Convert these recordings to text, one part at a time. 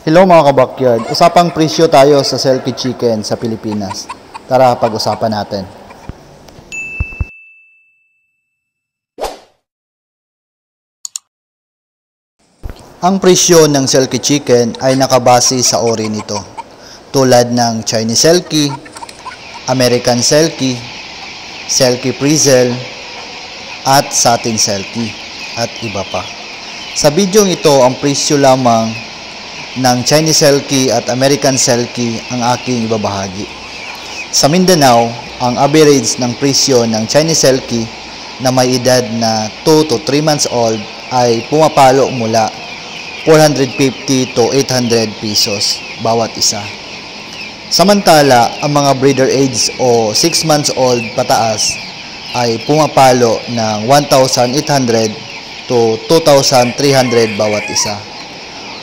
Hello mga kabakyard, usapang presyo tayo sa Selkie Chicken sa Pilipinas. Tara, pag-usapan natin. Ang presyo ng Selkie Chicken ay nakabase sa ori nito, tulad ng Chinese Selkie, American Selkie, Selkie Frizzle, at Satin Selkie, at iba pa. Sa bidyong ito, ang presyo lamang ng Chinese Selkie at American Selkie ang aking ibabahagi. Sa Mindanao, ang average ng presyo ng Chinese Selkie na may edad na 2 to 3 months old ay pumapalo mula 450 to 800 pesos bawat isa. Samantala, ang mga breeder age o 6 months old pataas ay pumapalo ng 1,800 to 2,300 bawat isa.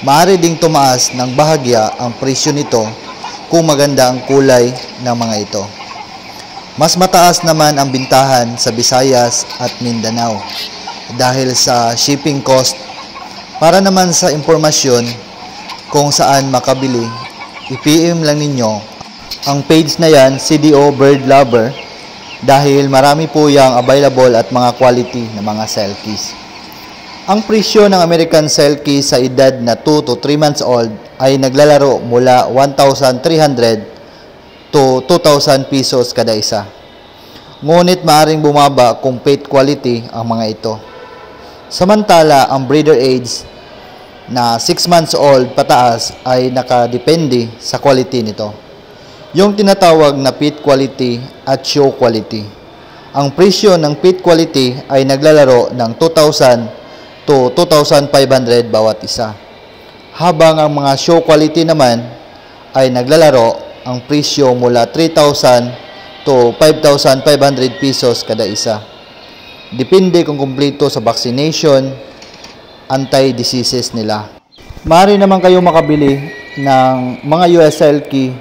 Maaari ding tumaas ng bahagya ang presyo nito kung maganda ang kulay ng mga ito. Mas mataas naman ang bintahan sa Visayas at Mindanao dahil sa shipping cost. Para naman sa impormasyon kung saan makabili, i-PM lang ninyo ang page na yan, CDO Bird Lover, dahil marami po yung available at mga quality na mga Selkies. Ang presyo ng American Selkie sa edad na 2 to 3 months old ay naglalaro mula 1,300 to 2,000 pesos kada isa. Ngunit maaring bumaba kung pet quality ang mga ito. Samantala, ang breeder age na 6 months old pataas ay nakadepende sa quality nito, yung tinatawag na pet quality at show quality. Ang presyo ng pet quality ay naglalaro ng 2,000 to 2,500 bawat isa. Habang ang mga show quality naman ay naglalaro ang presyo mula 3,000 to 5,500 pesos kada isa. Depende kung kumpleto sa vaccination, anti-diseases nila. Maaari naman kayo makabili ng mga US Selkie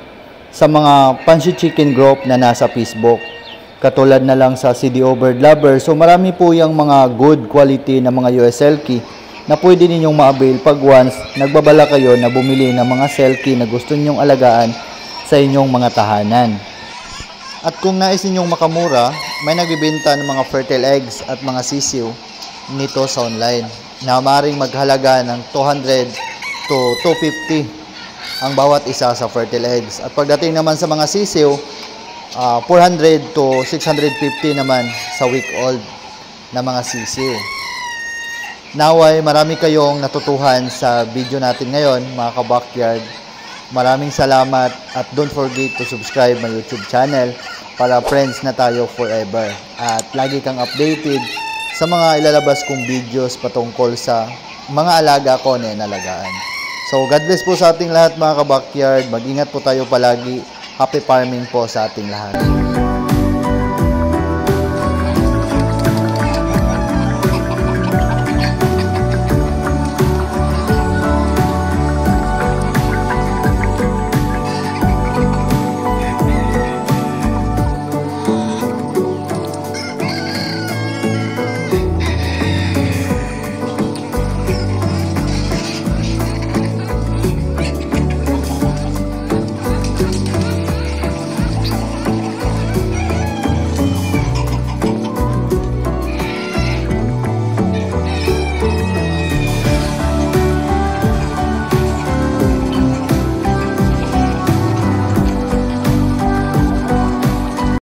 sa mga Pansit Chicken group na nasa Facebook, katulad na lang sa CDO Bird Lover. So marami po yung mga good quality na mga US Selkie na pwede ninyong ma-avail pag once nagbabala kayo na bumili ng mga Selkie na gusto ninyong alagaan sa inyong mga tahanan. At kung nais ninyong makamura, may nagbibenta ng mga fertile eggs at mga sisiw nito sa online na maaaring maghalaga ng 200 to 250 ang bawat isa sa fertile eggs. At pagdating naman sa mga sisiw, 400 to 650 naman sa week old na mga sisiw. Naway marami kayong natutuhan sa video natin ngayon mga kabakyard. Maraming salamat at don't forget to subscribe my YouTube channel para friends na tayo forever. At lagi kang updated sa mga ilalabas kong videos patungkol sa mga alaga ko na inalagaan. So God bless po sa ating lahat mga kabakyard. Mag-ingat po tayo palagi. Happy farming po sa ating lahat.